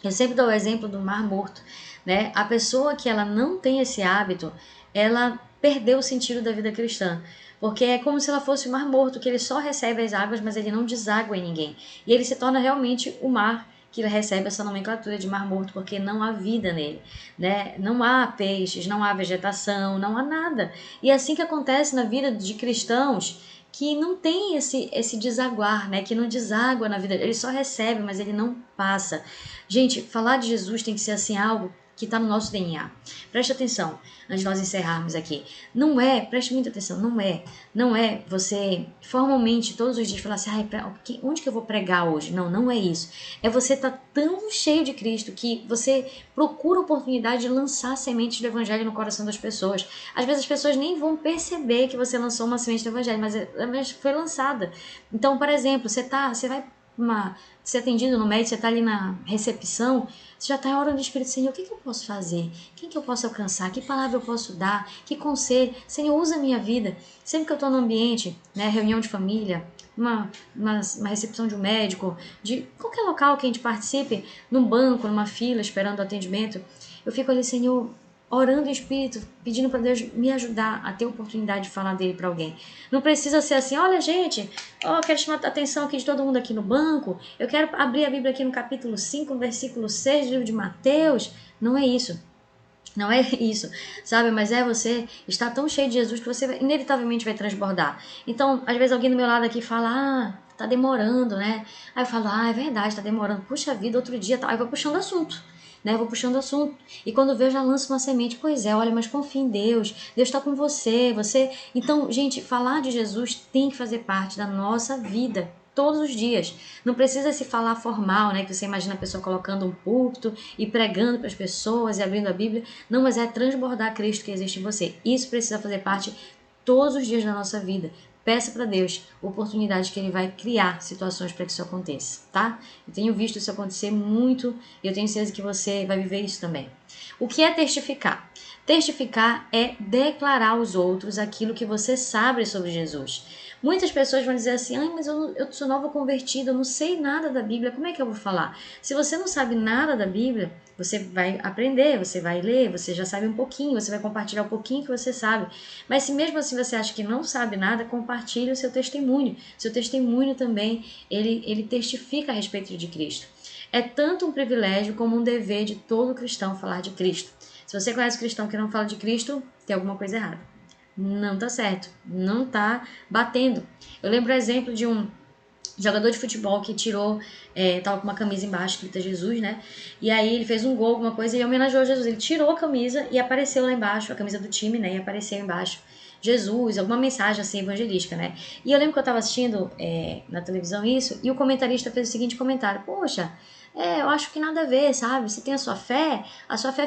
Eu sempre dou o exemplo do Mar Morto, né? A pessoa que ela não tem esse hábito, ela perdeu o sentido da vida cristã. Porque é como se ela fosse o Mar Morto, que ele só recebe as águas, mas ele não deságua em ninguém. E ele se torna realmente o mar que recebe essa nomenclatura de Mar Morto, porque não há vida nele, né? Não há peixes, não há vegetação, não há nada. E é assim que acontece na vida de cristãos que não tem esse desaguar, né? Que não deságua na vida. Ele só recebe, mas ele não passa. Gente, falar de Jesus tem que ser assim algo que está no nosso DNA. Preste atenção, antes de nós encerrarmos aqui. Preste muita atenção, não é você formalmente todos os dias falar assim, onde que eu vou pregar hoje? Não, não é isso. É você estar tão cheio de Cristo que você procura a oportunidade de lançar sementes do evangelho no coração das pessoas. Às vezes as pessoas nem vão perceber que você lançou uma semente do evangelho, mas foi lançada. Então, por exemplo, você vai ser atendido no médico, você está ali na recepção, você já está orando do Espírito, Senhor, o que eu posso fazer? Quem que eu posso alcançar? Que palavra eu posso dar? Que conselho? Senhor, usa a minha vida. Sempre que eu estou no ambiente, né, reunião de família, uma recepção de um médico, de qualquer local que a gente participe, num banco, numa fila, esperando o atendimento, eu fico ali, Senhor, orando em espírito, pedindo para Deus me ajudar a ter a oportunidade de falar dele para alguém. Não precisa ser assim, olha gente, quero chamar a atenção aqui de todo mundo aqui no banco, eu quero abrir a Bíblia aqui no capítulo 5, no versículo 6 do livro de Mateus. Não é isso. Não é isso, sabe? Mas é você estar tão cheio de Jesus que você inevitavelmente vai transbordar. Então, às vezes alguém do meu lado aqui fala, tá demorando, né? Aí eu falo, é verdade, tá demorando. Puxa vida, outro dia, tá. Aí eu vou puxando assunto, né? Eu vou puxando assunto. E quando eu vejo, já lanço uma semente. Pois é, olha, mas confia em Deus. Deus tá com você. Então, gente, falar de Jesus tem que fazer parte da nossa vida. Todos os dias. Não precisa se falar formal, né? Que você imagina a pessoa colocando um púlpito e pregando para as pessoas e abrindo a Bíblia. Não, mas é transbordar Cristo que existe em você. Isso precisa fazer parte todos os dias da nossa vida. Peça para Deus oportunidade que Ele vai criar situações para que isso aconteça, tá? Eu tenho visto isso acontecer muito e eu tenho certeza que você vai viver isso também. O que é testificar? Testificar é declarar aos outros aquilo que você sabe sobre Jesus. Muitas pessoas vão dizer assim, mas eu sou nova convertida, eu não sei nada da Bíblia, como é que eu vou falar? Se você não sabe nada da Bíblia, você vai aprender, você vai ler, você já sabe um pouquinho, você vai compartilhar um pouquinho que você sabe. Mas se mesmo assim você acha que não sabe nada, compartilhe o seu testemunho. Seu testemunho também, ele testifica a respeito de Cristo. É tanto um privilégio como um dever de todo cristão falar de Cristo. Se você conhece cristão que não fala de Cristo, tem alguma coisa errada. Não tá certo, não tá batendo. Eu lembro o exemplo de um jogador de futebol que tirou, tava com uma camisa embaixo, escrita Jesus, né? E aí ele fez um gol, alguma coisa, e homenageou Jesus. Ele tirou a camisa e apareceu lá embaixo, a camisa do time, né? E apareceu embaixo Jesus, alguma mensagem assim evangelística, né? E eu lembro que eu tava assistindo na televisão isso, e o comentarista fez o seguinte comentário: poxa, eu acho que nada a ver, sabe? Você tem a sua fé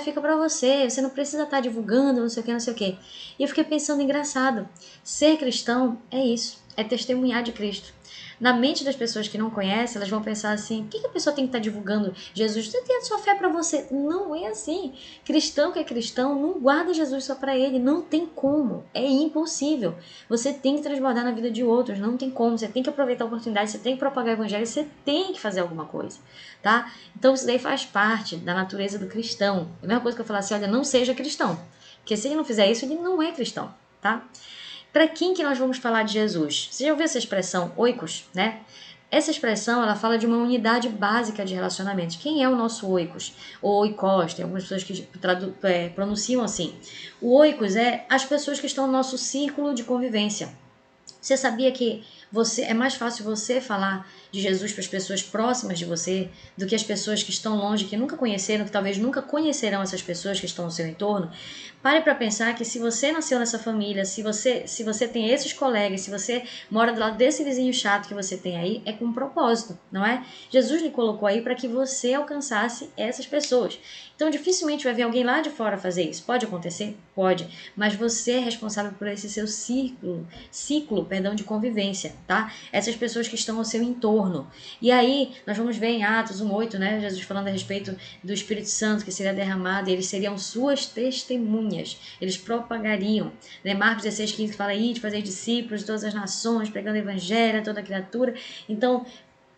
fica pra você não precisa estar divulgando, não sei o que, não sei o que. E eu fiquei pensando, engraçado, ser cristão é isso, é testemunhar de Cristo. Na mente das pessoas que não conhecem, elas vão pensar assim, por que a pessoa tem que estar divulgando Jesus? Você tem a sua fé pra você. Não é assim. Cristão que é cristão não guarda Jesus só pra ele, não tem como, é impossível. Você tem que transbordar na vida de outros, não tem como, você tem que aproveitar a oportunidade, você tem que propagar o evangelho, você tem que fazer alguma coisa, tá? Então isso daí faz parte da natureza do cristão. É a mesma coisa que eu falar assim, olha, não seja cristão, porque se ele não fizer isso, ele não é cristão, tá? Para quem que nós vamos falar de Jesus? Você já ouviu essa expressão, oikos, né? Essa expressão, ela fala de uma unidade básica de relacionamentos. Quem é o nosso oikos? Ou oikos, tem algumas pessoas que pronunciam assim. O oikos é as pessoas que estão no nosso círculo de convivência. Você sabia que é mais fácil você falar de Jesus para as pessoas próximas de você do que as pessoas que estão longe, que nunca conheceram, que talvez nunca conhecerão essas pessoas que estão no seu entorno? Pare para pensar que se você nasceu nessa família, se você tem esses colegas, se você mora do lado desse vizinho chato que você tem aí, é com um propósito, não é? Jesus lhe colocou aí para que você alcançasse essas pessoas. Então dificilmente vai vir alguém lá de fora fazer isso. Pode acontecer? Pode. Mas você é responsável por esse seu ciclo de convivência, tá? Essas pessoas que estão ao seu entorno. E aí, nós vamos ver em Atos 1:8, né? Jesus falando a respeito do Espírito Santo que seria derramado, e eles seriam suas testemunhas. Eles propagariam, né? Marcos 16:15 que fala, ide, fazer discípulos de todas as nações, pregando o evangelho a toda criatura. Então,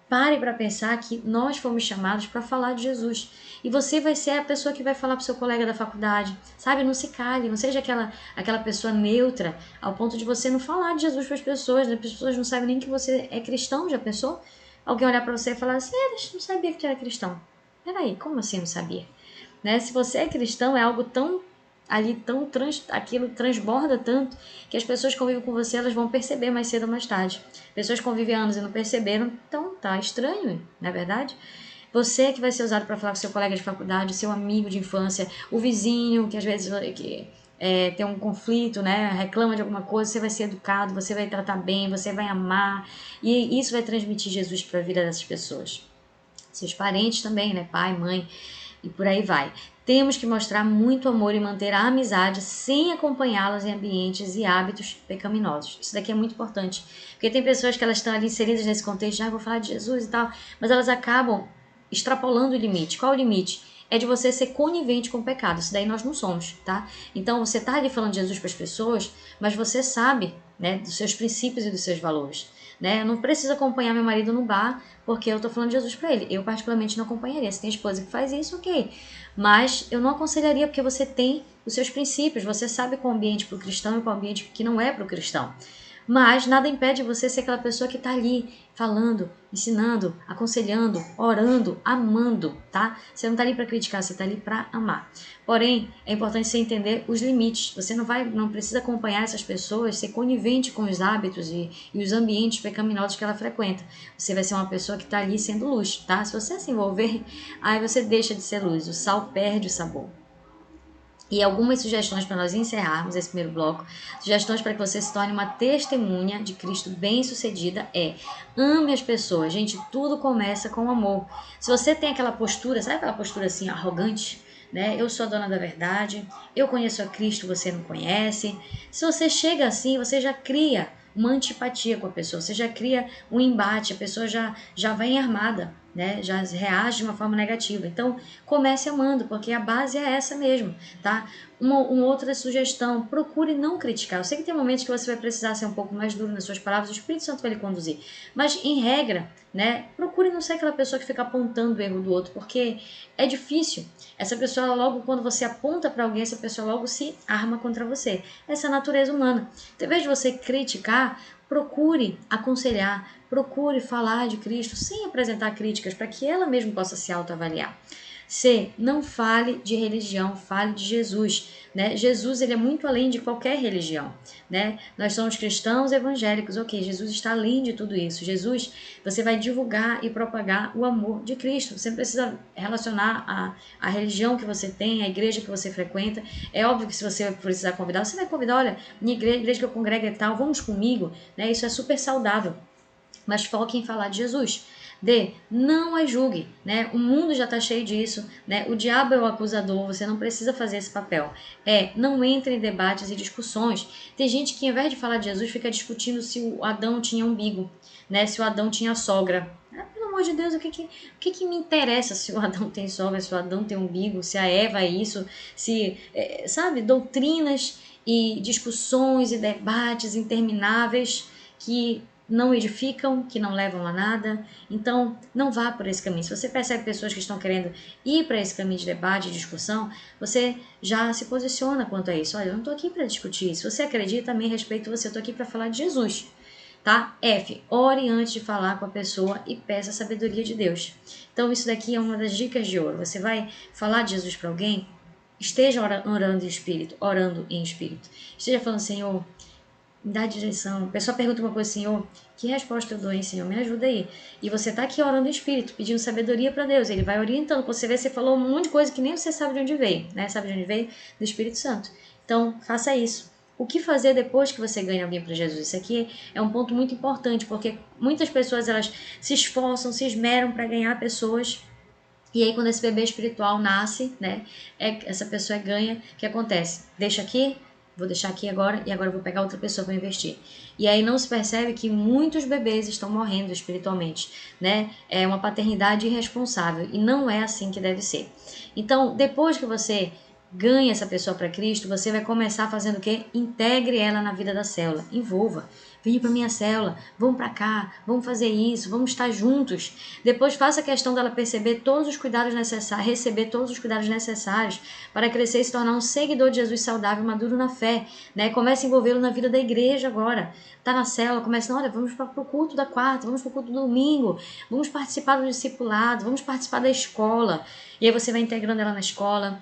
pare para pensar que nós fomos chamados para falar de Jesus. E você vai ser a pessoa que vai falar para o seu colega da faculdade. Sabe? Não se cale, não seja aquela pessoa neutra ao ponto de você não falar de Jesus para as pessoas. As pessoas não sabem nem que você é cristão, já pensou? Alguém olhar para você e falar assim, não sabia que tu era cristão. Peraí, como assim não sabia? Né? Se você é cristão, é algo tão aquilo transborda tanto que as pessoas que convivem com você, elas vão perceber mais cedo ou mais tarde. Pessoas que convivem há anos e não perceberam, então tá estranho, não é verdade? Você que vai ser usado para falar com seu colega de faculdade, seu amigo de infância, o vizinho que às vezes tem um conflito, né, reclama de alguma coisa, você vai ser educado, você vai tratar bem, você vai amar, e isso vai transmitir Jesus para a vida dessas pessoas. Seus parentes também, né, pai, mãe, e por aí vai. Temos que mostrar muito amor e manter a amizade sem acompanhá-las em ambientes e hábitos pecaminosos. Isso daqui é muito importante, porque tem pessoas que elas estão ali inseridas nesse contexto, vou falar de Jesus e tal, mas elas acabam extrapolando o limite. Qual o limite? É de você ser conivente com o pecado. Isso daí nós não somos, tá? Então você tá ali falando de Jesus para as pessoas, mas você sabe, né, dos seus princípios e dos seus valores. Né? Eu não preciso acompanhar meu marido no bar porque eu tô falando de Jesus para ele. Eu particularmente não acompanharia. Se tem esposa que faz isso, ok. Mas eu não aconselharia porque você tem os seus princípios. Você sabe qual ambiente para o cristão e qual ambiente que não é para o cristão. Mas nada impede você ser aquela pessoa que está ali falando, ensinando, aconselhando, orando, amando, tá? Você não está ali para criticar, você está ali para amar. Porém, é importante você entender os limites. Você não precisa acompanhar essas pessoas, ser conivente com os hábitos e os ambientes pecaminosos que ela frequenta. Você vai ser uma pessoa que está ali sendo luz, tá? Se você se envolver, aí você deixa de ser luz. O sal perde o sabor. E algumas sugestões para nós encerrarmos esse primeiro bloco, sugestões para que você se torne uma testemunha de Cristo bem-sucedida ame as pessoas. Gente, tudo começa com amor. Se você tem aquela postura, sabe aquela postura assim, arrogante? Né? Eu sou a dona da verdade, eu conheço a Cristo, você não conhece. Se você chega assim, você já cria uma antipatia com a pessoa, você já cria um embate, a pessoa já vem armada, né? Já reage de uma forma negativa. Então, comece amando, porque a base é essa mesmo, tá? Uma outra sugestão, procure não criticar. Eu sei que tem momentos que você vai precisar ser um pouco mais duro nas suas palavras, o Espírito Santo vai lhe conduzir. Mas, em regra, né? Procure não ser aquela pessoa que fica apontando o erro do outro, porque é difícil. Essa pessoa logo, quando você aponta para alguém, essa pessoa logo se arma contra você. Essa é a natureza humana. Então, ao invés de você criticar, procure aconselhar, procure falar de Cristo sem apresentar críticas para que ela mesma possa se autoavaliar. C. Não fale de religião, fale de Jesus. Né? Jesus ele é muito além de qualquer religião. Né? Nós somos cristãos evangélicos, ok, Jesus está além de tudo isso. Jesus, você vai divulgar e propagar o amor de Cristo. Você não precisa relacionar a religião que você tem, a igreja que você frequenta. É óbvio que se você precisar convidar, você vai convidar, olha, minha igreja que eu congrego é tal, vamos comigo. Né? Isso é super saudável. Mas foque em falar de Jesus. D. Não a julgue, né? O mundo já está cheio disso, né? O diabo é o acusador, você não precisa fazer esse papel. Não entre em debates e discussões. Tem gente que, ao invés de falar de Jesus, fica discutindo se o Adão tinha umbigo, né? Se o Adão tinha sogra. Pelo amor de Deus, o que me interessa se o Adão tem sogra, se o Adão tem umbigo, se a Eva é isso, se, sabe, doutrinas e discussões e debates intermináveis que não edificam, que não levam a nada. Então, não vá por esse caminho. Se você percebe pessoas que estão querendo ir para esse caminho de debate, de discussão, você já se posiciona quanto a isso. Olha, eu não estou aqui para discutir. Se você acredita, também respeito você. Eu estou aqui para falar de Jesus. Tá? F. Ore antes de falar com a pessoa e peça a sabedoria de Deus. Então, isso daqui é uma das dicas de ouro. Você vai falar de Jesus para alguém, esteja orando em espírito. Esteja falando, Senhor, me dá direção. A pessoa pergunta uma coisa, Senhor, que resposta eu dou, hein, Senhor? Me ajuda aí. E você tá aqui orando em espírito, pedindo sabedoria para Deus. Ele vai orientando. Quando você vê, você falou um monte de coisa que nem você sabe de onde veio, né? Sabe de onde veio? Do Espírito Santo. Então, faça isso. O que fazer depois que você ganha alguém para Jesus? Isso aqui é um ponto muito importante, porque muitas pessoas, elas se esforçam, se esmeram para ganhar pessoas. E aí, quando esse bebê espiritual nasce, né? Essa pessoa ganha, o que acontece? Deixa aqui, vou deixar aqui agora e agora vou pegar outra pessoa para investir. E aí não se percebe que muitos bebês estão morrendo espiritualmente, né? É uma paternidade irresponsável e não é assim que deve ser. Então, depois que você ganha essa pessoa para Cristo, você vai começar fazendo o quê? Integre ela na vida da célula, envolva. Venha para minha célula, vamos para cá, vamos fazer isso, vamos estar juntos. Depois faça questão dela perceber todos os cuidados necessários, receber todos os cuidados necessários para crescer e se tornar um seguidor de Jesus saudável, maduro na fé, né? Comece a envolvê-lo na vida da igreja agora. Tá na célula, começa, olha, vamos para o culto da quarta, vamos para o culto do domingo, vamos participar do discipulado, vamos participar da escola. E aí você vai integrando ela na escola,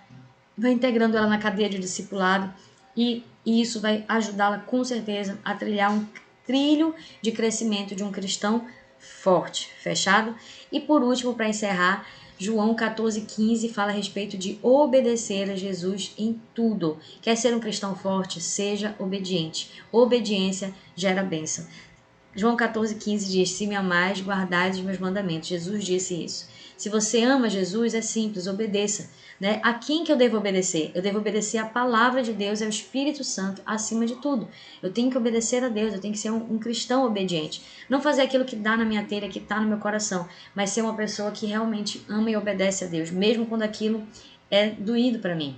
vai integrando ela na cadeia de discipulado e isso vai ajudá-la com certeza a trilhar um trilho de crescimento de um cristão forte, fechado? E por último, para encerrar, João 14,15 fala a respeito de obedecer a Jesus em tudo. Quer ser um cristão forte? Seja obediente. Obediência gera bênção. João 14,15 diz, se me amais, guardais os meus mandamentos. Jesus disse isso. Se você ama Jesus, é simples, obedeça. Né? A quem que eu devo obedecer? Eu devo obedecer à palavra de Deus, ao Espírito Santo, acima de tudo. Eu tenho que obedecer a Deus, eu tenho que ser um cristão obediente. Não fazer aquilo que dá na minha telha, que está no meu coração, mas ser uma pessoa que realmente ama e obedece a Deus, mesmo quando aquilo é doído para mim.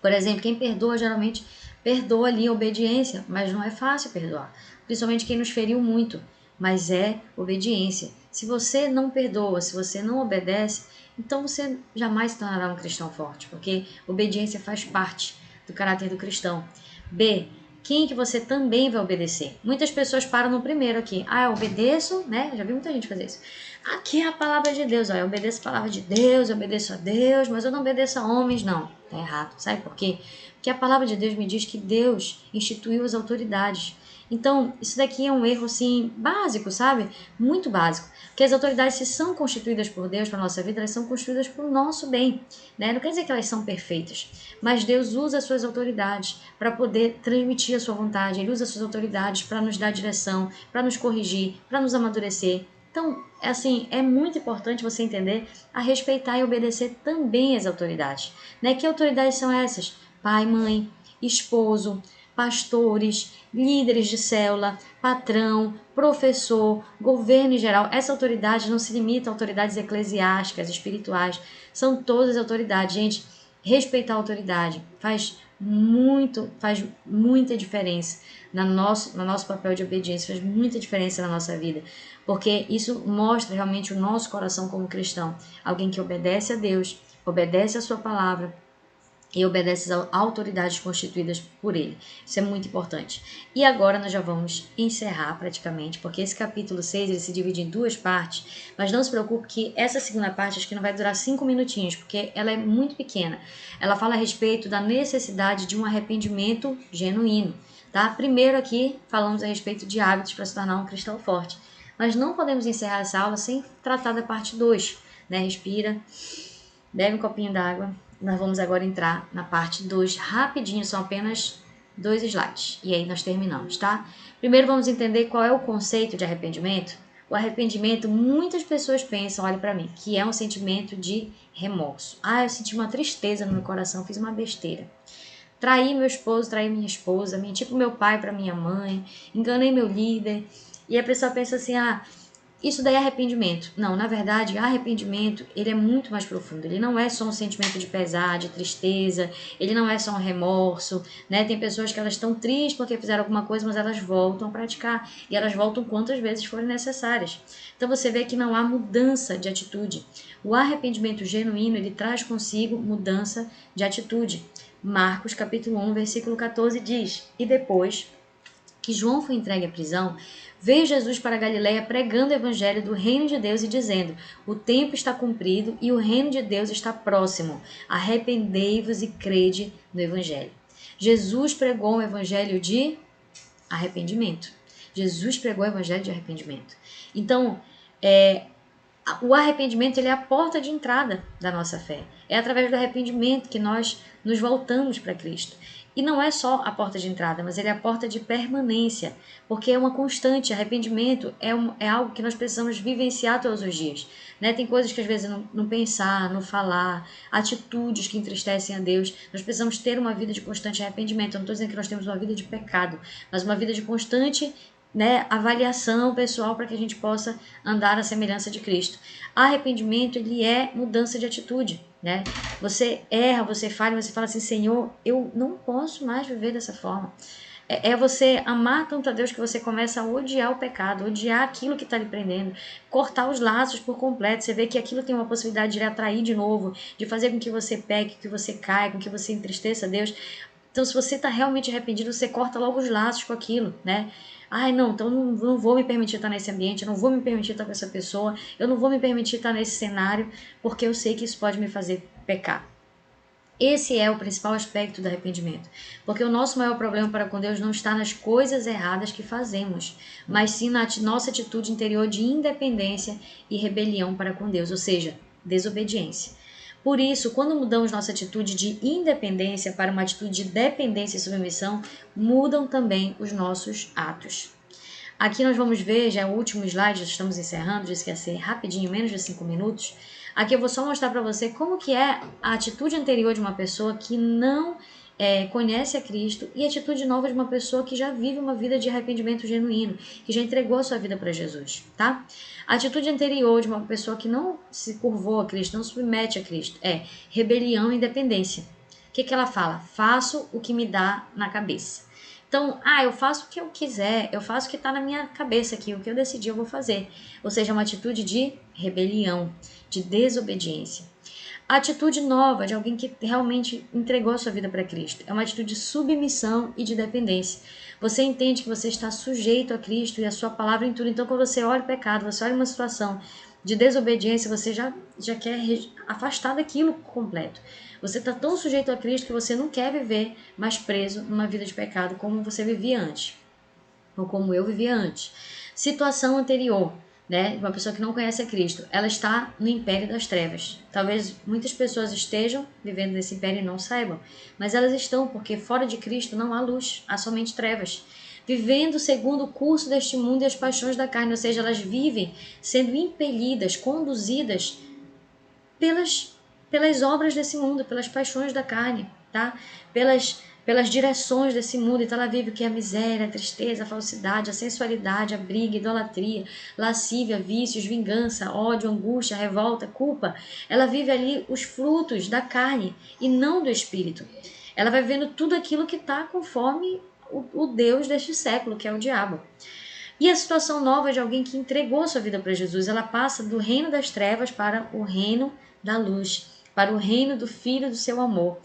Por exemplo, quem perdoa geralmente perdoa ali a obediência, mas não é fácil perdoar. Principalmente quem nos feriu muito, mas é obediência. Se você não perdoa, se você não obedece, então você jamais se tornará um cristão forte, porque obediência faz parte do caráter do cristão. B. Quem que você também vai obedecer? Muitas pessoas param no primeiro aqui. Ah, eu obedeço, né? Já vi muita gente fazer isso. Aqui é a palavra de Deus. Ó, eu obedeço a palavra de Deus, eu obedeço a Deus, mas eu não obedeço a homens, não. Tá errado. Sabe por quê? Porque a palavra de Deus me diz que Deus instituiu as autoridades. Então, isso daqui é um erro, assim, básico, sabe? Muito básico. Porque as autoridades, se são constituídas por Deus para a nossa vida, elas são constituídas para o nosso bem. Né? Não quer dizer que elas são perfeitas, mas Deus usa as suas autoridades para poder transmitir a sua vontade. Ele usa as suas autoridades para nos dar direção, para nos corrigir, para nos amadurecer. Então, assim, é muito importante você entender a respeitar e obedecer também as autoridades. Né? Que autoridades são essas? Pai, mãe, esposo, pastores, líderes de célula, patrão, professor, governo em geral. Essa autoridade não se limita a autoridades eclesiásticas, espirituais. São todas autoridades. Gente, respeitar a autoridade faz muita diferença no nosso papel de obediência, faz muita diferença na nossa vida, porque isso mostra realmente o nosso coração como cristão, alguém que obedece a Deus, obedece a sua palavra e obedece às autoridades constituídas por ele. Isso é muito importante. E agora nós já vamos encerrar praticamente, porque esse capítulo 6 ele se divide em duas partes, mas não se preocupe que essa segunda parte acho que não vai durar 5 minutinhos, porque ela é muito pequena. Ela fala a respeito da necessidade de um arrependimento genuíno. Tá? Primeiro aqui falamos a respeito de hábitos para se tornar um cristão forte, mas não podemos encerrar essa aula sem tratar da parte 2. Né? Respira, bebe um copinho d'água. Nós vamos agora entrar na parte 2 rapidinho, são apenas 2 slides. E aí nós terminamos, tá? Primeiro vamos entender qual é o conceito de arrependimento. O arrependimento, muitas pessoas pensam, olha para mim, que é um sentimento de remorso. Ah, eu senti uma tristeza no meu coração, fiz uma besteira. Traí meu esposo, traí minha esposa, menti pro meu pai, pra minha mãe, enganei meu líder. E a pessoa pensa assim, isso daí é arrependimento. Não, na verdade, arrependimento, ele é muito mais profundo. Ele não é só um sentimento de pesar, de tristeza, ele não é só um remorso, né? Tem pessoas que elas estão tristes porque fizeram alguma coisa, mas elas voltam a praticar. E elas voltam quantas vezes forem necessárias. Então você vê que não há mudança de atitude. O arrependimento genuíno, ele traz consigo mudança de atitude. Marcos capítulo 1, versículo 14 diz, e depois que João foi entregue à prisão, veio Jesus para a Galiléia pregando o evangelho do reino de Deus e dizendo, o tempo está cumprido e o reino de Deus está próximo. Arrependei-vos e crede no evangelho. Jesus pregou um evangelho de arrependimento. Jesus pregou o evangelho de arrependimento. Então, o arrependimento ele é a porta de entrada da nossa fé. É através do arrependimento que nós nos voltamos para Cristo. E não é só a porta de entrada, mas ele é a porta de permanência, porque é uma constante. Arrependimento é algo que nós precisamos vivenciar todos os dias. Né? Tem coisas que às vezes não pensar, não falar, atitudes que entristecem a Deus. Nós precisamos ter uma vida de constante arrependimento. Eu não estou dizendo que nós temos uma vida de pecado, mas uma vida de constante avaliação pessoal para que a gente possa andar na semelhança de Cristo. Arrependimento, ele é mudança de atitude, né? Você erra, você falha, você fala assim, Senhor, eu não posso mais viver dessa forma. É você amar tanto a Deus que você começa a odiar o pecado, odiar aquilo que está lhe prendendo, cortar os laços por completo. Você vê que aquilo tem uma possibilidade de lhe atrair de novo, de fazer com que você peque, que você caia, com que você entristeça a Deus. Então, se você está realmente arrependido, você corta logo os laços com aquilo, né? Ai, não, então não vou me permitir estar nesse ambiente, eu não vou me permitir estar com essa pessoa, eu não vou me permitir estar nesse cenário, porque eu sei que isso pode me fazer pecar. Esse é o principal aspecto do arrependimento, porque o nosso maior problema para com Deus não está nas coisas erradas que fazemos, mas sim na nossa atitude interior de independência e rebelião para com Deus, ou seja, desobediência. Por isso, quando mudamos nossa atitude de independência para uma atitude de dependência e submissão, mudam também os nossos atos. Aqui nós vamos ver, já é o último slide, já estamos encerrando, disse que ia ser rapidinho, menos de 5 minutos, Aqui eu vou só mostrar para você como que é a atitude anterior de uma pessoa que não conhece a Cristo e a atitude nova de uma pessoa que já vive uma vida de arrependimento genuíno, que já entregou a sua vida para Jesus, tá? A atitude anterior de uma pessoa que não se curvou a Cristo, não se submete a Cristo, é rebelião e independência. O que ela fala? Faço o que me dá na cabeça. Então, eu faço o que eu quiser, eu faço o que está na minha cabeça aqui, o que eu decidi eu vou fazer. Ou seja, uma atitude de rebelião, de desobediência. A atitude nova de alguém que realmente entregou a sua vida para Cristo é uma atitude de submissão e de dependência. Você entende que você está sujeito a Cristo e a sua palavra em tudo. Então, quando você olha o pecado, você olha uma situação de desobediência, você já quer afastar daquilo completo. Você está tão sujeito a Cristo que você não quer viver mais preso numa vida de pecado como você vivia antes, ou como eu vivia antes. Situação anterior, né, uma pessoa que não conhece a Cristo, ela está no império das trevas. Talvez muitas pessoas estejam vivendo nesse império e não saibam, mas elas estão, porque fora de Cristo não há luz, há somente trevas. Vivendo segundo o curso deste mundo e as paixões da carne, ou seja, elas vivem sendo impelidas, conduzidas pelas obras desse mundo, pelas paixões da carne, tá? Pelas direções desse mundo. Então ela vive o que é a miséria, a tristeza, a falsidade, a sensualidade, a briga, a idolatria, lascívia, vícios, vingança, ódio, angústia, revolta, culpa. Ela vive ali os frutos da carne e não do espírito. Ela vai vendo tudo aquilo que está conforme o Deus deste século, que é o diabo. E a situação nova de alguém que entregou sua vida para Jesus, ela passa do reino das trevas para o reino da luz, para o reino do Filho do seu amor.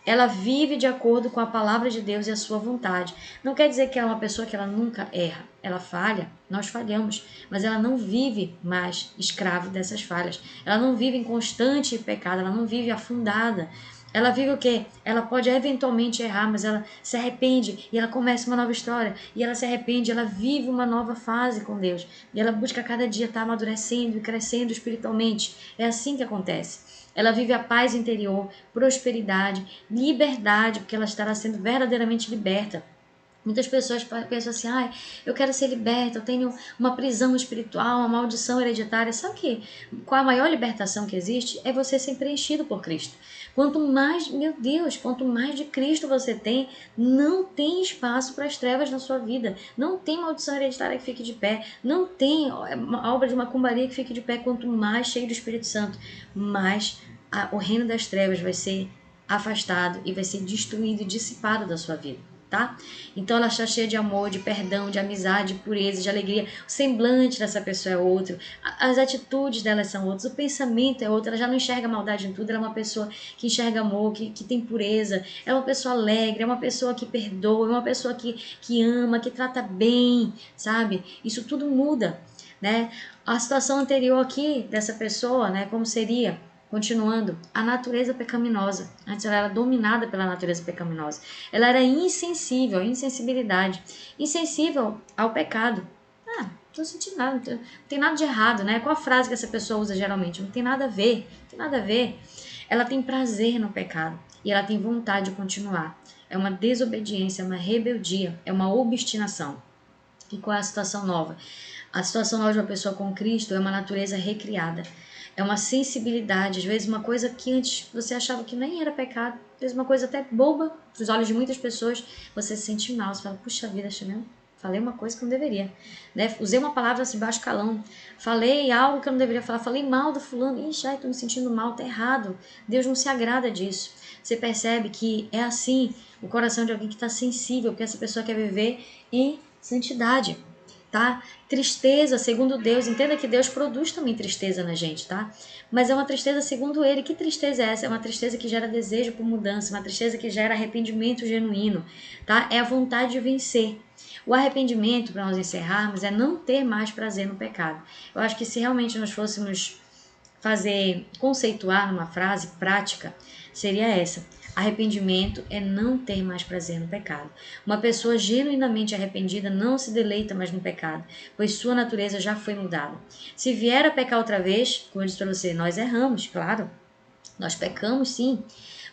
Ela vive de acordo com a palavra de Deus e a sua vontade. Não quer dizer que ela é uma pessoa que ela nunca erra. Ela falha, nós falhamos, mas ela não vive mais escrava dessas falhas. Ela não vive em constante pecado, ela não vive afundada. Ela vive o quê? Ela pode eventualmente errar, mas ela se arrepende e ela começa uma nova história. E ela se arrepende, ela vive uma nova fase com Deus. E ela busca cada dia estar amadurecendo e crescendo espiritualmente. É assim que acontece. Ela vive a paz interior, prosperidade, liberdade, porque ela estará sendo verdadeiramente liberta. Muitas pessoas pensam assim, eu quero ser liberta, eu tenho uma prisão espiritual, uma maldição hereditária. Sabe que qual a maior libertação que existe? É você ser preenchido por Cristo. Quanto mais, meu Deus, quanto mais de Cristo você tem, não tem espaço para as trevas na sua vida. Não tem maldição hereditária que fique de pé. Não tem a obra de macumbaria que fique de pé. Quanto mais cheio do Espírito Santo, mais o reino das trevas vai ser afastado e vai ser destruído e dissipado da sua vida. Tá? Então ela está cheia de amor, de perdão, de amizade, de pureza, de alegria. O semblante dessa pessoa é outro, as atitudes dela são outras, o pensamento é outro. Ela já não enxerga maldade em tudo. Ela é uma pessoa que enxerga amor, que tem pureza, é uma pessoa alegre, é uma pessoa que perdoa, é uma pessoa que ama, que trata bem, sabe? Isso tudo muda, né? A situação anterior aqui dessa pessoa, né, como seria? Continuando, a natureza pecaminosa. Antes ela era dominada pela natureza pecaminosa. Ela era insensível, insensibilidade. Insensível ao pecado. Não tô sentindo nada, não tem nada de errado, né? Qual a frase que essa pessoa usa geralmente? Não tem nada a ver, não tem nada a ver. Ela tem prazer no pecado e ela tem vontade de continuar. É uma desobediência, é uma rebeldia, é uma obstinação. E qual é a situação nova? A situação nova de uma pessoa com Cristo é uma natureza recriada. É uma sensibilidade, às vezes uma coisa que antes você achava que nem era pecado, às vezes uma coisa até boba, para os olhos de muitas pessoas, você se sente mal, você fala, puxa vida, falei uma coisa que não deveria, né? Usei uma palavra assim, baixo calão, falei algo que eu não deveria falar, falei mal do fulano, ixi, estou me sentindo mal, tá errado, Deus não se agrada disso. Você percebe que é assim o coração de alguém que está sensível, porque essa pessoa quer viver em santidade. Tá? Tristeza, segundo Deus, entenda que Deus produz também tristeza na gente, tá? Mas é uma tristeza segundo Ele. Que tristeza é essa? É uma tristeza que gera desejo por mudança, uma tristeza que gera arrependimento genuíno, tá? É a vontade de vencer. O arrependimento, para nós encerrarmos, é não ter mais prazer no pecado. Eu acho que se realmente nós fôssemos conceituar numa frase prática, seria essa. Arrependimento é não ter mais prazer no pecado. Uma pessoa genuinamente arrependida não se deleita mais no pecado, pois sua natureza já foi mudada. Se vier a pecar outra vez, como eu disse para você, nós erramos, claro. Nós pecamos sim,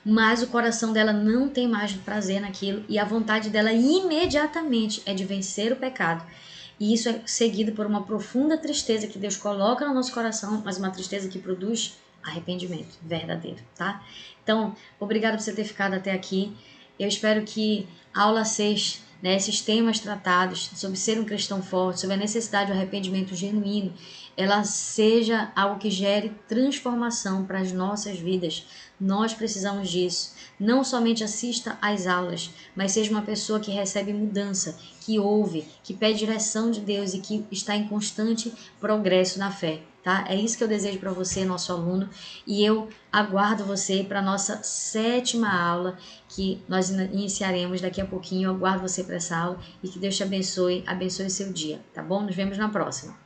mas o coração dela não tem mais prazer naquilo e a vontade dela imediatamente é de vencer o pecado. E isso é seguido por uma profunda tristeza que Deus coloca no nosso coração, mas uma tristeza que produz arrependimento verdadeiro, tá? Então, obrigada por você ter ficado até aqui. Eu espero que a aula 6, né, esses temas tratados sobre ser um cristão forte, sobre a necessidade do arrependimento genuíno, ela seja algo que gere transformação para as nossas vidas. Nós precisamos disso. Não somente assista às aulas, mas seja uma pessoa que recebe mudança, que ouve, que pede direção de Deus e que está em constante progresso na fé, tá? É isso que eu desejo para você, nosso aluno, e eu aguardo você para a nossa 7ª aula, que nós iniciaremos daqui a pouquinho. Eu aguardo você para essa aula e que Deus te abençoe, abençoe o seu dia, tá bom? Nos vemos na próxima.